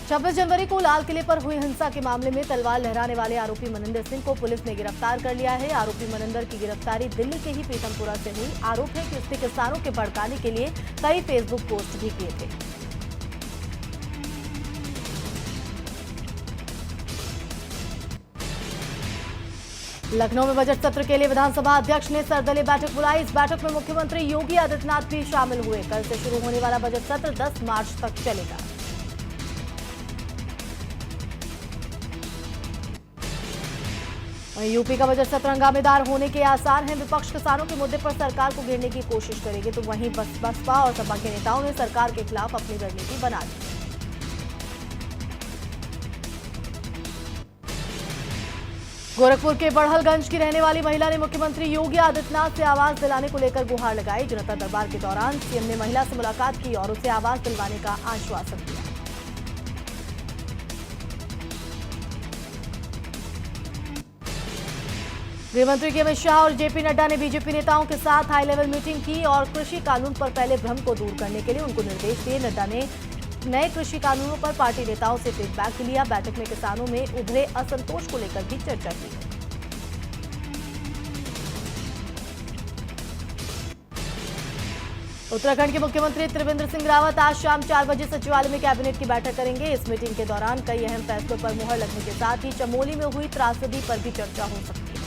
26 जनवरी को लाल किले पर हुई हिंसा के मामले में तलवार लहराने वाले आरोपी मनिंदर सिंह को पुलिस ने गिरफ्तार कर लिया है। आरोपी मनिंदर की गिरफ्तारी दिल्ली के ही पीतमपुरा से हुई। आरोप है कि उसने किसानों के भड़काने के लिए कई फेसबुक पोस्ट भी किए थे। लखनऊ में बजट सत्र के लिए विधानसभा अध्यक्ष ने सर्वदलीय बैठक बुलाई। इस बैठक में मुख्यमंत्री योगी आदित्यनाथ भी शामिल हुए। कल से शुरू होने वाला बजट सत्र 10 मार्च तक चलेगा। यूपी का बजट सत्र हंगामेदार होने के आसार हैं। विपक्ष किसानों के मुद्दे पर सरकार को घेरने की कोशिश करेगी, तो वहीं बसपा और सपा के नेताओं ने सरकार के खिलाफ अपनी रणनीति बना ली। गोरखपुर के बड़हलगंज की रहने वाली महिला ने मुख्यमंत्री योगी आदित्यनाथ से आवास दिलाने को लेकर गुहार लगाई। जनता दरबार के दौरान सीएम ने महिला से मुलाकात की और उसे आवास दिलवाने का आश्वासन दिया। गृहमंत्री के अमित शाह और जेपी नड्डा ने बीजेपी नेताओं के साथ हाई लेवल मीटिंग की और कृषि कानून पर फैले भ्रम को दूर करने के लिए उनको निर्देश दिए। नड्डा ने नए कृषि कानूनों पर पार्टी नेताओं से फीडबैक लिया। बैठक में किसानों में उभरे असंतोष को लेकर भी चर्चा की। उत्तराखंड के मुख्यमंत्री त्रिवेंद्र सिंह रावत आज शाम 4 बजे सचिवालय में कैबिनेट की बैठक करेंगे। इस मीटिंग के दौरान कई अहम फैसलों पर मुहर लगने के साथ ही चमोली में हुई त्रासदी पर भी चर्चा हो सकती है।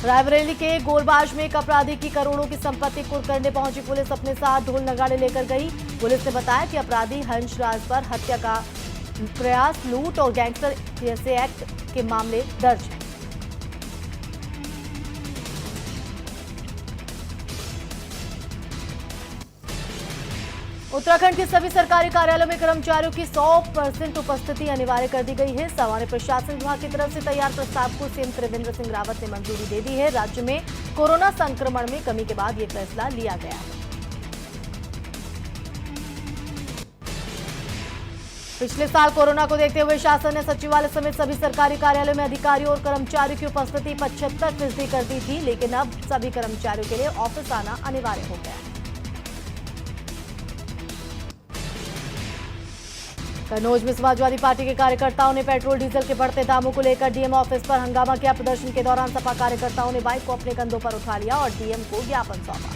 रायबरेली के गोलबाज में एक अपराधी की करोड़ों की संपत्ति कुर्क करने पहुंची पुलिस अपने साथ ढोल नगाड़े लेकर गई। पुलिस ने बताया कि अपराधी हंसराज पर हत्या का प्रयास, लूट और गैंगस्टर जैसे एक्ट के मामले दर्ज हैं। उत्तराखंड के सभी सरकारी कार्यालयों में कर्मचारियों की 100% उपस्थिति अनिवार्य कर दी गई है। सामान्य प्रशासन विभाग की तरफ से तैयार प्रस्ताव को सीएम त्रिवेंद्र सिंह रावत ने मंजूरी दे दी है। राज्य में कोरोना संक्रमण में कमी के बाद यह फैसला लिया गया है। पिछले साल कोरोना को देखते हुए शासन ने सचिवालय समेत सभी सरकारी कार्यालयों में अधिकारियों और कर्मचारियों की उपस्थिति 75% कर दी थी, लेकिन अब सभी कर्मचारियों के लिए ऑफिस आना अनिवार्य हो गया है। कन्नौज में समाजवादी पार्टी के कार्यकर्ताओं ने पेट्रोल डीजल के बढ़ते दामों को लेकर डीएम ऑफिस पर हंगामा किया। प्रदर्शन के दौरान सपा कार्यकर्ताओं ने बाइक को अपने कंधों पर उठा लिया और डीएम को ज्ञापन सौंपा।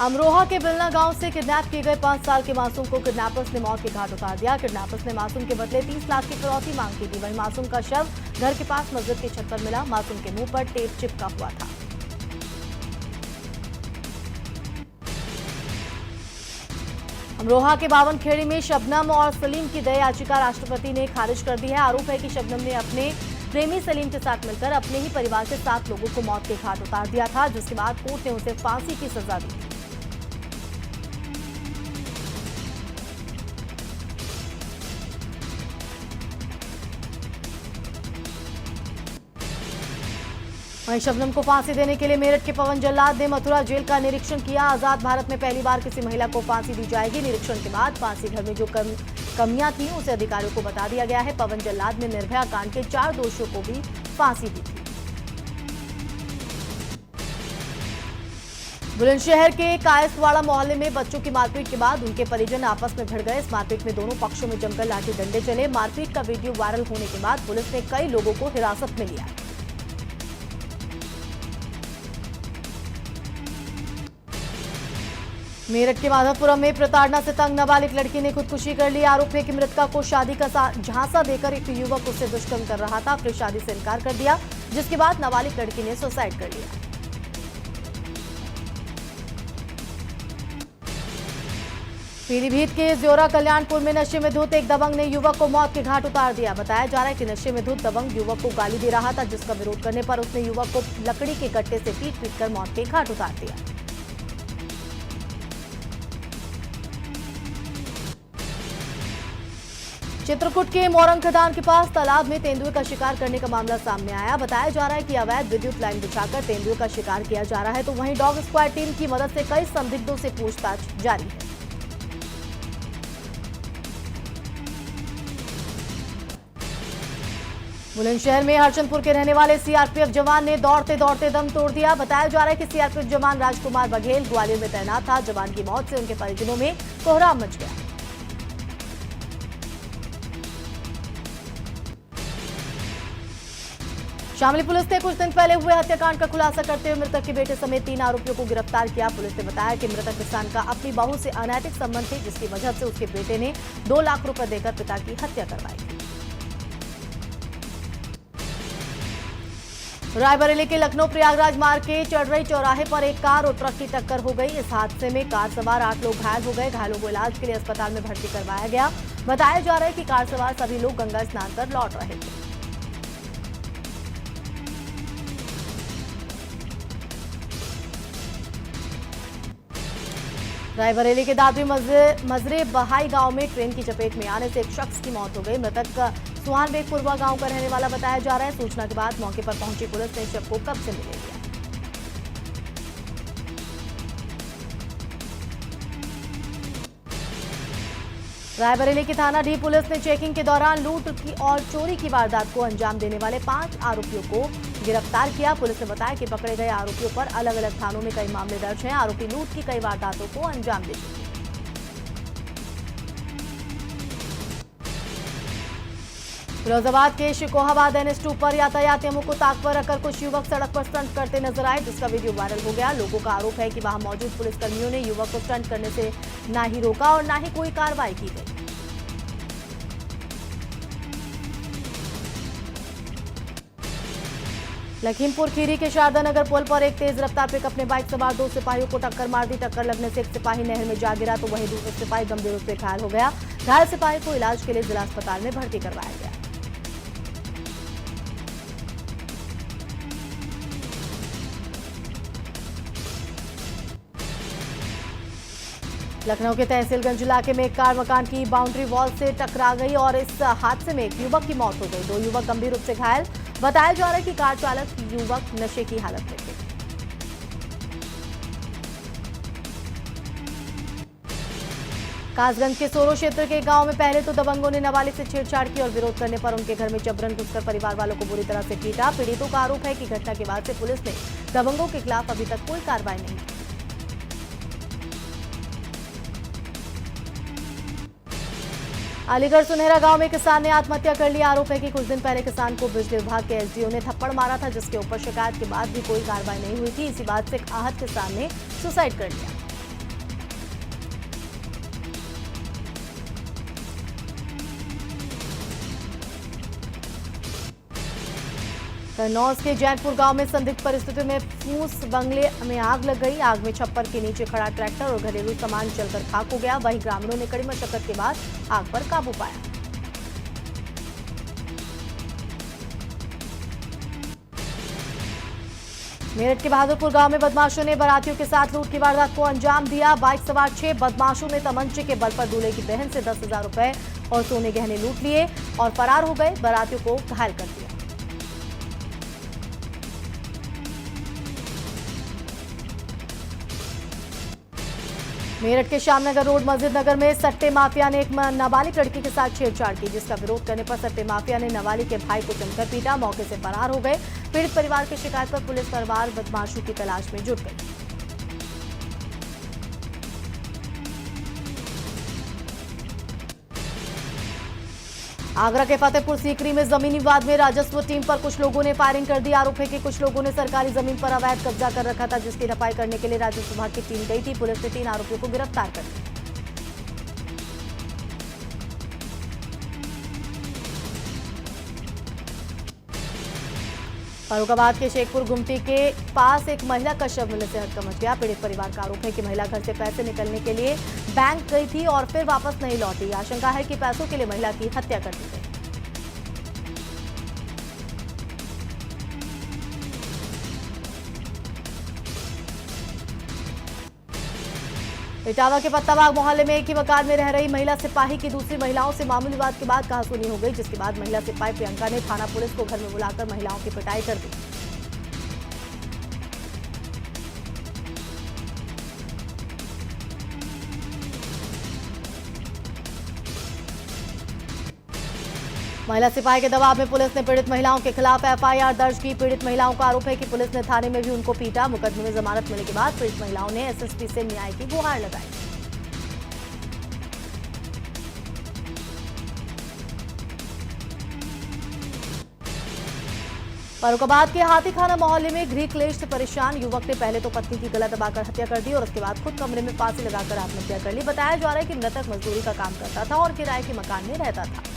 अमरोहा के बिलना गांव से किडनैप किए गए 5 साल के मासूम को किडनैपर्स ने मौत के घाट उतार दिया। किडनैपर्स ने मासूम के बदले 30 लाख की फिरौती मांग की थी। वहीं मासूम का शव घर के पास मस्जिद की छत पर मिला। मासूम के मुंह पर टेप चिपका हुआ था। अमरोहा के बावनखेड़ी में शबनम और सलीम की दया याचिका राष्ट्रपति ने खारिज कर दी है। आरोप है कि शबनम ने अपने प्रेमी सलीम के साथ मिलकर अपने ही परिवार के 7 लोगों को मौत के घाट उतार दिया था, जिसके बाद कोर्ट ने उसे फांसी की सजा दी। वहीं शबनम को फांसी देने के लिए मेरठ के पवन जल्लाद ने मथुरा जेल का निरीक्षण किया। आजाद भारत में पहली बार किसी महिला को फांसी दी जाएगी। निरीक्षण के बाद फांसी घर में जो कमियां थी उसे अधिकारियों को बता दिया गया है। पवन जल्लाद ने निर्भया कांड के 4 दोषियों को भी फांसी दी थी। बुलंदशहर के कायसवाड़ा मोहल्ले में बच्चों की मारपीट के बाद उनके परिजन आपस में भिड़ गए। इस मारपीट में दोनों पक्षों में जमकर लाठी डंडे चले। मारपीट का वीडियो वायरल होने के बाद पुलिस ने कई लोगों को हिरासत में लिया। मेरठ के माधवपुरम में प्रताड़ना से तंग नाबालिग लड़की ने खुदकुशी कर ली। आरोप है कि मृतका को शादी का झांसा देकर एक युवक उससे दुष्कर्म कर रहा था। फिर शादी से इनकार कर दिया, जिसके बाद नाबालिग लड़की ने सुसाइड कर लिया। पीलीभीत के ज्योरा कल्याणपुर में नशे में धुत एक दबंग ने युवक को मौत के घाट उतार दिया। बताया जा रहा है कि नशे में धुत दबंग युवक को गाली दे रहा था, जिसका विरोध करने पर उसने युवक को लकड़ी के गट्टे से पीट कर मौत के घाट उतार दिया। चित्रकूट के मोरंग खदान के पास तालाब में तेंदुए का शिकार करने का मामला सामने आया। बताया जा रहा है कि अवैध विद्युत लाइन बिछाकर तेंदुए का शिकार किया जा रहा है, तो वहीं डॉग स्क्वाड टीम की मदद से कई संदिग्धों से पूछताछ जारी है। बुलंदशहर में हरचंदपुर के रहने वाले सीआरपीएफ जवान ने दौड़ते दौड़ते दम तोड़ दिया। बताया जा रहा है कि सीआरपीएफ जवान राजकुमार बघेल ग्वालियर में तैनात था। जवान की मौत से उनके परिजनों में कोहराम मच गया। शामली पुलिस ने कुछ दिन पहले हुए हत्याकांड का खुलासा करते हुए मृतक के बेटे समेत 3 आरोपियों को गिरफ्तार किया। पुलिस ने बताया कि मृतक किसान का अपनी बहू से अनैतिक संबंध थे, जिसकी वजह से उसके बेटे ने 2 लाख रुपए देकर पिता की हत्या करवाई थी। रायबरेली के लखनऊ प्रयागराज मार्ग के चढ़रई चौराहे पर एक कार और ट्रक की टक्कर हो गई। इस हादसे में कार सवार 8 लोग घायल हो गए। घायलों को इलाज के लिए अस्पताल में भर्ती करवाया गया। बताया जा रहा है कि कार सवार सभी लोग गंगा स्नान कर लौट रहे थे। रायबरेली के दादरी मजरे बहाई गांव में ट्रेन की चपेट में आने से एक शख्स की मौत हो गई। मृतक सुहान बेगपुरवा गांव का रहने वाला बताया जा रहा है। सूचना के बाद मौके पर पहुंची पुलिस ने शव को कब्जे में ले लिया। रायबरेली की थाना डी पुलिस ने चेकिंग के दौरान लूट की और चोरी की वारदात को अंजाम देने वाले 5 आरोपियों को गिरफ्तार किया। पुलिस ने बताया कि पकड़े गए आरोपियों पर अलग अलग थानों में कई मामले दर्ज हैं। आरोपी लूट की कई वारदातों को अंजाम दे चुके हैं। फिरोजाबाद के शिकोहाबाद NH2 पर यातायात नियमों को ताक पर रखकर कुछ युवक सड़क पर स्टंट करते नजर आए, जिसका वीडियो वायरल हो गया। लोगों का आरोप है कि वहां मौजूद पुलिसकर्मियों ने युवक को स्टंट करने से ना ही रोका और ना ही कोई कार्रवाई की गई। लखीमपुर खीरी के शारदा नगर पुल पर एक तेज रफ्तार पिकअप ने बाइक सवार 2 सिपाहियों को टक्कर मार दी। टक्कर लगने से एक सिपाही नहर में जा गिरा तो वहीं दूसरा सिपाही गंभीर रूप से घायल हो गया। घायल सिपाही को इलाज के लिए जिला अस्पताल में भर्ती करवाया गया। लखनऊ के तहसीलगंज इलाके में एक कार मकान की बाउंड्री वॉल से टकरा गई और इस हादसे में एक युवक की मौत हो गई। 2 युवक गंभीर रूप से घायल। बताया जा रहा है कि कार चालक युवक नशे की हालत में थे। कासगंज के सोरो क्षेत्र के गांव में पहले तो दबंगों ने नाबालिग से छेड़छाड़ की और विरोध करने पर उनके घर में जबरन घुसकर परिवार वालों को बुरी तरह से पीटा। पीड़ितों का आरोप है कि घटना के बाद से पुलिस ने दबंगों के खिलाफ अभी तक कोई कार्रवाई नहीं की। अलीगढ़ सुनहरा गांव में किसान ने आत्महत्या कर लिया। आरोप है कि कुछ दिन पहले किसान को बिजली विभाग के एसडीओ ने थप्पड़ मारा था, जिसके ऊपर शिकायत के बाद भी कोई कार्रवाई नहीं हुई थी। इसी बात से आहत किसान ने सुसाइड कर लिया। कन्नौज के जैनपुर गांव में संदिग्ध परिस्थितियों में फूस बंगले में आग लग गई। आग में छप्पर के नीचे खड़ा ट्रैक्टर और घरेलू सामान जलकर खाक हो गया। वहीं ग्रामीणों ने कड़ी मशक्कत के बाद आग पर काबू पाया। मेरठ के बहादुरपुर गांव में बदमाशों ने बारातियों के साथ लूट की वारदात को अंजाम दिया। बाइक सवार 6 बदमाशों ने तमंचे के बल पर दूल्हे की बहन से 10,000 रुपए और सोने गहने लूट लिए और फरार हो गए। बारातियों को घायल कर दिया। मेरठ के श्यामनगर रोड मस्जिद नगर में सट्टे माफिया ने एक नाबालिग लड़की के साथ छेड़छाड़ की, जिसका विरोध करने पर सट्टे माफिया ने नाबालिग के भाई को जमकर पीटा। मौके से फरार हो गए। पीड़ित परिवार की शिकायत पर पुलिस परिवार बदमाशों की तलाश में जुट गई। आगरा के फतेहपुर सीकरी में जमीनी विवाद में राजस्व टीम पर कुछ लोगों ने फायरिंग कर दी। आरोप है कि कुछ लोगों ने सरकारी जमीन पर अवैध कब्जा कर रखा था, जिसकी भरपाई करने के लिए राजस्व विभाग की टीम गई थी। पुलिस ने 3 आरोपियों को गिरफ्तार कर लिया। फरुखाबाद के शेखपुर गुमटी के पास एक महिला का शव मिलने से हड़कंप मच गया। पीड़ित परिवार का आरोप है कि महिला घर से पैसे निकलने के लिए बैंक गई थी और फिर वापस नहीं लौटी। आशंका है कि पैसों के लिए महिला की हत्या कर दी गई। इटावा के पत्ताबाग मोहल्ले में एक ही मकान में रह रही महिला सिपाही की दूसरी महिलाओं से मामूली विवाद के बाद कहासुनी हो गई, जिसके बाद महिला सिपाही प्रियंका ने थाना पुलिस को घर में बुलाकर महिलाओं की पिटाई कर दी। महिला सिपाही के दबाव में पुलिस ने पीड़ित महिलाओं के खिलाफ एफआईआर दर्ज की। पीड़ित महिलाओं का आरोप है कि पुलिस ने थाने में भी उनको पीटा। मुकदमे में जमानत मिलने के बाद पीड़ित महिलाओं ने एसएसपी से न्याय की गुहार लगाई। फर्रुखाबाद के हाथीखाना मोहल्ले में गृह क्लेश से परेशान युवक ने पहले तो पत्नी की गला दबाकर हत्या कर दी और उसके बाद खुद कमरे में फांसी लगाकर आत्महत्या कर ली। बताया जा रहा है कि मृतक मजदूरी का काम करता था और किराए के मकान में रहता था।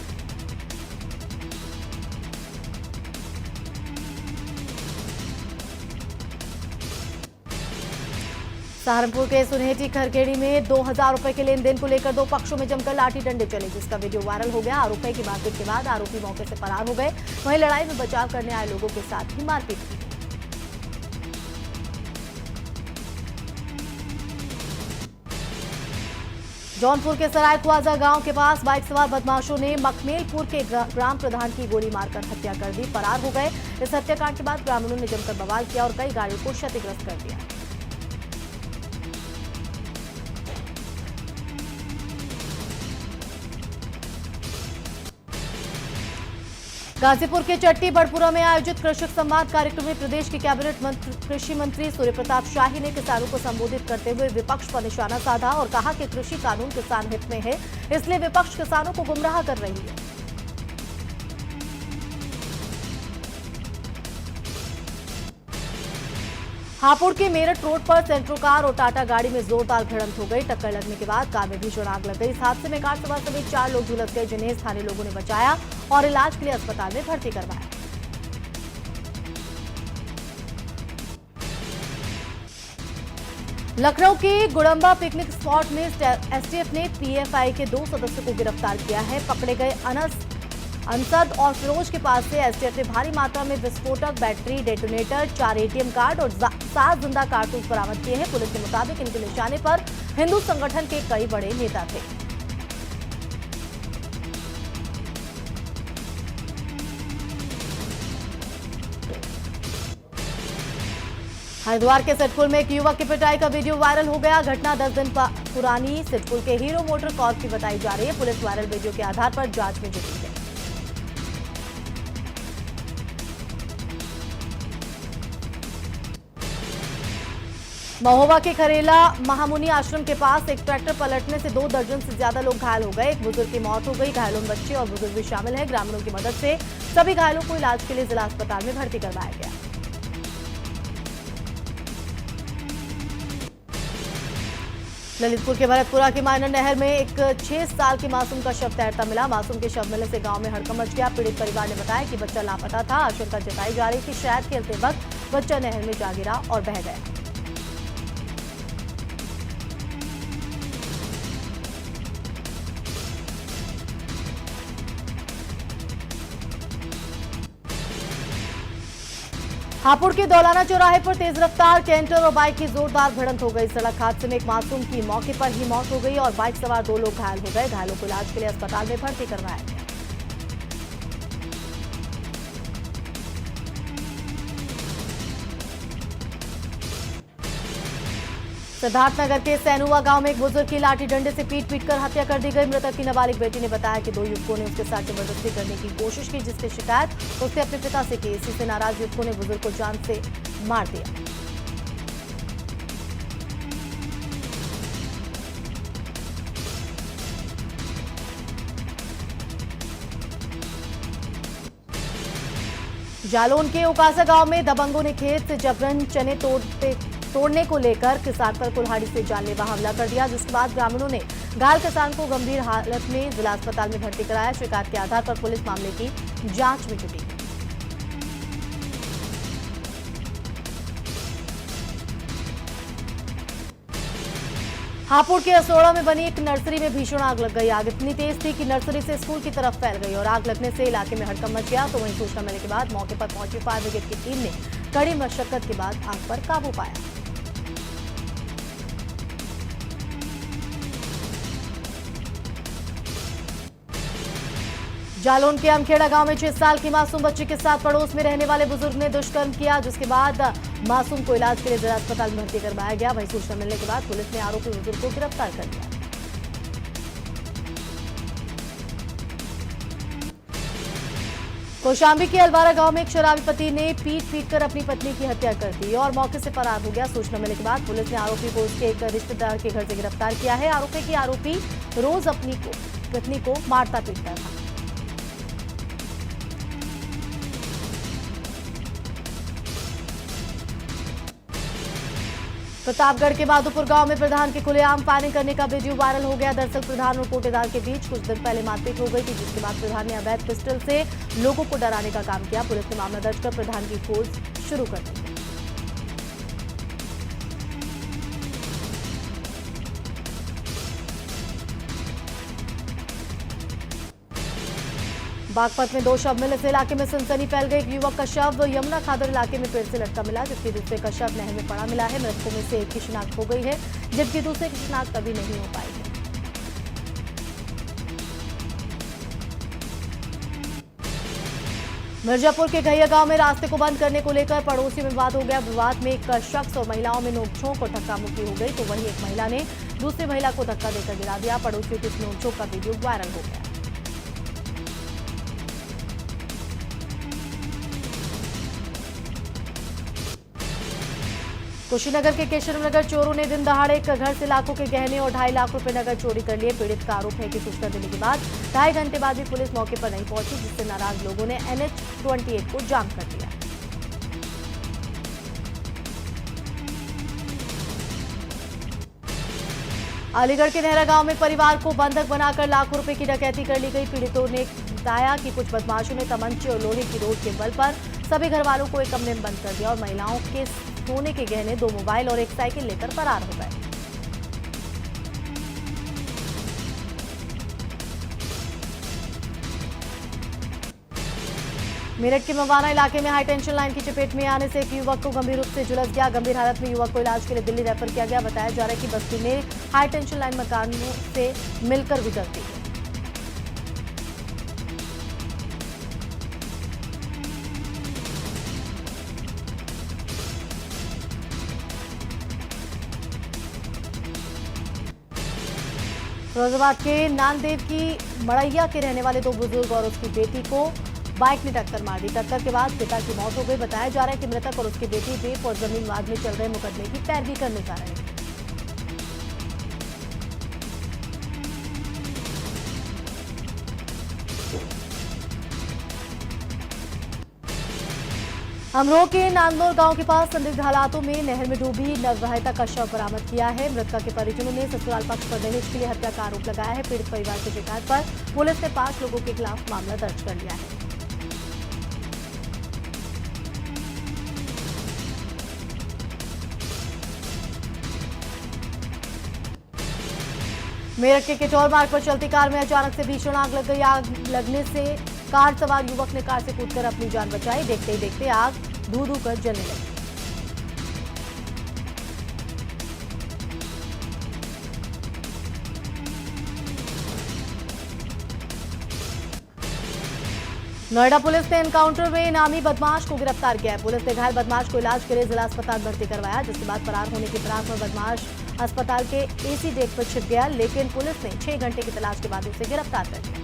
सहारनपुर के सुनेहटी खरखेड़ी में 2000 रुपए के लेन देन को लेकर दो पक्षों में जमकर लाठी डंडे चले, जिसका वीडियो वायरल हो गया। आरोप है कि मारपीट के बाद आरोपी मौके से फरार हो गए। वहीं लड़ाई में बचाव करने आए लोगों के साथ ही मारपीट की। जौनपुर के सराय ख्वाजा गांव के पास बाइक सवार बदमाशों ने मखमेलपुर के ग्राम प्रधान की गोली मारकर हत्या कर दी, फरार हो गए। इस हत्याकांड के बाद ग्रामीणों ने जमकर बवाल किया और कई गाड़ियों को क्षतिग्रस्त कर दिया। गाजीपुर के चट्टी बड़पुरा में आयोजित कृषक संवाद कार्यक्रम में प्रदेश के कैबिनेट मंत्री कृषि मंत्री सूर्य प्रताप शाही ने किसानों को संबोधित करते हुए विपक्ष पर निशाना साधा और कहा कि कृषि कानून किसान हित में है, इसलिए विपक्ष किसानों को गुमराह कर रही है। हापुड़ के मेरठ रोड पर सेंट्रो कार और टाटा गाड़ी में जोरदार भिड़ंत हो गई। टक्कर लगने के बाद कार में भीषण आग लग गई। इस हादसे में कार सवार समेत 4 लोग झुलस गए, जिन्हें स्थानीय लोगों ने बचाया और इलाज के लिए अस्पताल में भर्ती करवाया। लखनऊ के गुड़म्बा पिकनिक स्पॉट में एसटीएफ ने पीएफआई के 2 सदस्यों को गिरफ्तार किया है। पकड़े गए अंसद और फिरोज के पास से एसटीएफ ने भारी मात्रा में विस्फोटक, बैटरी, डेटोनेटर, 4 एटीएम कार्ड और 7 जिंदा कारतूस बरामद किए हैं। पुलिस के मुताबिक इनके निशाने पर हिंदू संगठन के कई बड़े नेता थे। हरिद्वार के सिडकुल में एक युवक की पिटाई का वीडियो वायरल हो गया। घटना 10 दिन पुरानी सिडकुल के हीरो मोटर कॉर्प की बताई जा रही है। पुलिस वायरल वीडियो के आधार पर जांच में जुटी है। महोबा के खरेला महामुनि आश्रम के पास एक ट्रैक्टर पलटने से 2 दर्जन से ज्यादा लोग घायल हो गए। एक बुजुर्ग की मौत हो गई। घायलों में बच्चे और बुजुर्ग भी शामिल हैं। ग्रामीणों की मदद से सभी घायलों को इलाज के लिए जिला अस्पताल में भर्ती करवाया गया। ललितपुर के भरतपुरा की माइनर नहर में एक 6 साल के मासूम का शव तैरता मिला। मासूम के शव मिलने से गांव में हड़कंप मच गया। पीड़ित परिवार ने बताया कि बच्चा लापता था। आशंका जताई जा रही कि शायद खेलते वक्त बच्चा नहर में जा गिरा और बह गया। हापुड़ के दौलाना चौराहे पर तेज रफ्तार कैंटर और बाइक की जोरदार भिड़ंत हो गई। सड़क हादसे में एक मासूम की मौके पर ही मौत हो गई और बाइक सवार 2 लोग घायल हो गए। घायलों को इलाज के लिए अस्पताल में भर्ती करवाया गया। सिद्धार्थनगर के सैनुआ गांव में एक बुजुर्ग की लाठी डंडे से पीट कर हत्या कर दी गई। मृतक की नाबालिग बेटी ने बताया कि 2 युवकों ने उसके साथ जबरदस्ती करने की कोशिश की, जिसकी शिकायत उसने अपने पिता से की। इसी से नाराज युवकों ने बुजुर्ग को जान से मार दिया। जालौन के उकासा गांव में दबंगों ने खेत से जबरन चने तोड़ने को लेकर किसान पर कुल्हाड़ी से जानलेवा हमला कर दिया, जिसके बाद ग्रामीणों ने घायल किसान को गंभीर हालत में जिला अस्पताल में भर्ती कराया। शिकायत के आधार पर पुलिस मामले की जांच में जुटी। हापुड़ के असोड़ा में बनी एक नर्सरी में भीषण आग लग गई। आग इतनी तेज थी कि नर्सरी से स्कूल की तरफ फैल गई और आग लगने से इलाके में हड़कंप मच गया। तो वहीं सूचना मिलने के बाद मौके पर पहुंची फायर ब्रिगेड की टीम ने कड़ी मशक्कत के बाद आग पर काबू पाया। जालौन के अमखेड़ा गांव में 6 साल की मासूम बच्ची के साथ पड़ोस में रहने वाले बुजुर्ग ने दुष्कर्म किया, जिसके बाद मासूम को इलाज के लिए जिला अस्पताल में भर्ती करवाया गया। वहीं सूचना मिलने के बाद पुलिस ने आरोपी बुजुर्ग को गिरफ्तार कर लिया। कौशाम्बी के अलवारा गांव में एक शराबी पति ने पीट कर अपनी पत्नी की हत्या कर दी और मौके से फरार हो गया। सूचना मिलने के बाद पुलिस ने आरोपी को उसके एक रिश्तेदार के घर से गिरफ्तार किया है। आरोप है कि आरोपी रोज अपनी पत्नी को मारता पीटता था। प्रतापगढ़ के माधोपुर गांव में प्रधान के खुलेआम फायरिंग करने का वीडियो वायरल हो गया। दरअसल प्रधान और कोटेदार के बीच कुछ दिन पहले मारपीट हो गई थी, जिसके बाद प्रधान ने अवैध पिस्टल से लोगों को डराने का काम किया। पुलिस ने मामला दर्ज कर प्रधान की खोज शुरू कर दी। बागपत में 2 शव मिले से इलाके में सनसनी फैल गई। एक युवक का शव यमुना खादर इलाके में पेड़ से लटका मिला, जबकि दूसरे का शव नहर में पड़ा मिला है। मृतकों में से एक की शिनाख्त हो गई है, जबकि दूसरे की शिनाख्त अभी नहीं हो पाई है। मिर्जापुर के घैया गांव में रास्ते को बंद करने को लेकर पड़ोसियों में विवाद हो गया। विवाद में एक शख्स और महिलाओं में नोकझोंक और धक्का मुक्की हो गई, तो वहीं एक महिला ने दूसरी महिला को धक्का देकर गिरा दिया। पड़ोसियों की इस नोकझोंक का वीडियो वायरल हो गया। कुशीनगर के केशवनगर चोरों ने दिन दहाड़े एक घर से लाखों के गहने और 2.5 लाख रुपए नगद चोरी कर लिए। पीड़ित का आरोप है कि सूचना देने के बाद 2.5 घंटे बाद भी पुलिस मौके पर नहीं पहुंची, जिससे नाराज लोगों ने NH-28 को जाम कर दिया। अलीगढ़ के नेहरा गांव में परिवार को बंधक बनाकर लाखों रुपए की डकैती कर ली गई। पीड़ितों ने बताया कि कुछ बदमाशों ने तमंचे और लोहे की रोड के बल पर सभी घर वालों को एक कमरे में बंद कर दिया और महिलाओं के सोने के गहने, 2 मोबाइल और एक साइकिल लेकर फरार हो गए। मेरठ के मवाना इलाके में हाई टेंशन लाइन की चपेट में आने से एक युवक को गंभीर रूप से झुलस गया। गंभीर हालत में युवक को इलाज के लिए दिल्ली रेफर किया गया। बताया जा रहा है कि बस्ती में हाई टेंशन लाइन मकानों से मिलकर गुजरती है। फिरोजाबाद के नानदेव की मड़ैया के रहने वाले 2 बुजुर्ग और उसकी बेटी को बाइक ने टक्कर मार दी। टक्कर के बाद पिता की मौत हो गई। बताया जा रहा है कि मृतक और उसकी बेटी रेप और जमीन विवाद में चल रहे मुकदमे की पैरवी करने जा रहे हैं। अमरोह के नांदलोर गांव के पास संदिग्ध हालातों में नहर में डूबी नवविवाहिता का शव बरामद किया है। मृतका के परिजनों ने ससुराल पक्ष पर दहेज के लिए हत्या का आरोप लगाया है। पीड़ित परिवार की शिकायत पर पुलिस ने 5 लोगों के खिलाफ मामला दर्ज कर लिया है। मेरठ के किटौर मार्ग पर चलती कार में अचानक से भीषण आग लग गई। आग लगने से कार सवार युवक ने कार से कूदकर अपनी जान बचाई। देखते ही देखते आग धू-धू कर जलने लगी। नोएडा पुलिस ने एनकाउंटर में इनामी बदमाश को गिरफ्तार किया है। पुलिस ने घायल बदमाश को इलाज के लिए जिला अस्पताल भर्ती करवाया, जिसके बाद फरार होने की फिराक में बदमाश अस्पताल के एसी डेक पर छिप गया, लेकिन पुलिस ने 6 घंटे की तलाश के बाद उसे गिरफ्तार कर लिया।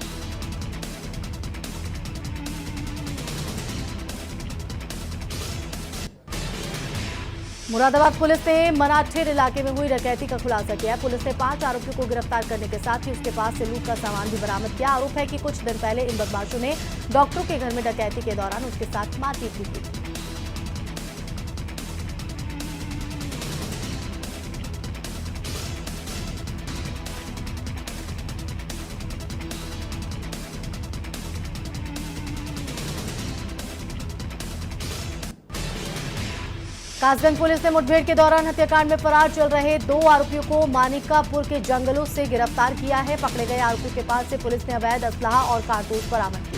मुरादाबाद पुलिस ने मनाठेर इलाके में हुई डकैती का खुलासा किया है। पुलिस ने 5 आरोपियों को गिरफ्तार करने के साथ ही उसके पास से लूट का सामान भी बरामद किया। आरोप है कि कुछ दिन पहले इन बदमाशों ने डॉक्टरों के घर में डकैती के दौरान उसके साथ मारपीट भी की। कासगंज पुलिस ने मुठभेड़ के दौरान हत्याकांड में फरार चल रहे 2 आरोपियों को मानिकापुर के जंगलों से गिरफ्तार किया है। पकड़े गए आरोपियों के पास से पुलिस ने अवैध असलाह और कारतूस बरामद किए।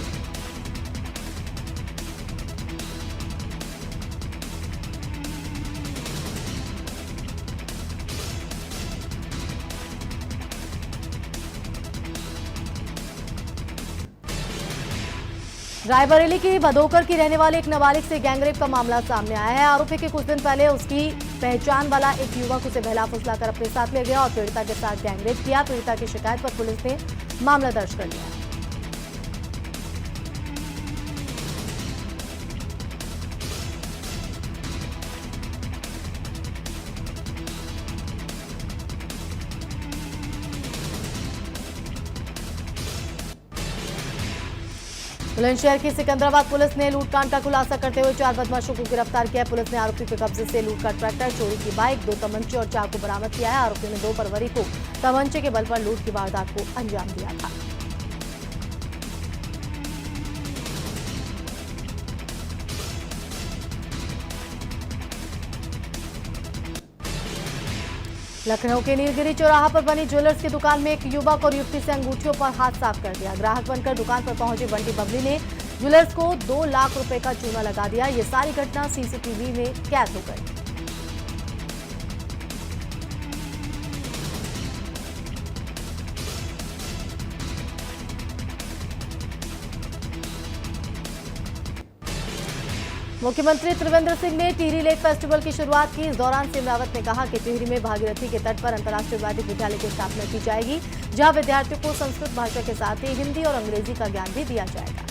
रायबरेली की भदोकर की रहने वाले एक नाबालिग से गैंगरेप का मामला सामने आया है। आरोपी के कुछ दिन पहले उसकी पहचान वाला एक युवक उसे बहला फुसला कर अपने साथ ले गया और पीड़िता के साथ गैंगरेप किया। पीड़िता की शिकायत पर पुलिस ने मामला दर्ज कर लिया है। बुलंदशहर की सिकंदराबाद पुलिस ने लूटकांड का खुलासा करते हुए 4 बदमाशों को गिरफ्तार किया। पुलिस ने आरोपी के कब्जे से लूट का ट्रैक्टर, चोरी की बाइक, 2 तमंचे और चाकू बरामद किया है। आरोपी ने 2 फरवरी को तमंचे के बल पर लूट की वारदात को अंजाम दिया था। लखनऊ के नीलगिरी चौराहा पर बनी ज्वेलर्स की दुकान में एक युवक और युवती से अंगूठियों पर हाथ साफ कर दिया। ग्राहक बनकर दुकान पर पहुंचे बंटी बबली ने ज्वेलर्स को 2 लाख रुपए का चूना लगा दिया। ये सारी घटना सीसीटीवी में कैद हो गई। मुख्यमंत्री त्रिवेंद्र सिंह ने टिहरी लेक फेस्टिवल की शुरुआत की। इस दौरान सिमरावत ने कहा कि टिहरी में भागीरथी के तट पर अंतर्राष्ट्रीय वैदिक विद्यालय की स्थापना की जाएगी, जहां विद्यार्थियों को संस्कृत भाषा के साथ ही हिंदी और अंग्रेजी का ज्ञान भी दिया जाएगा।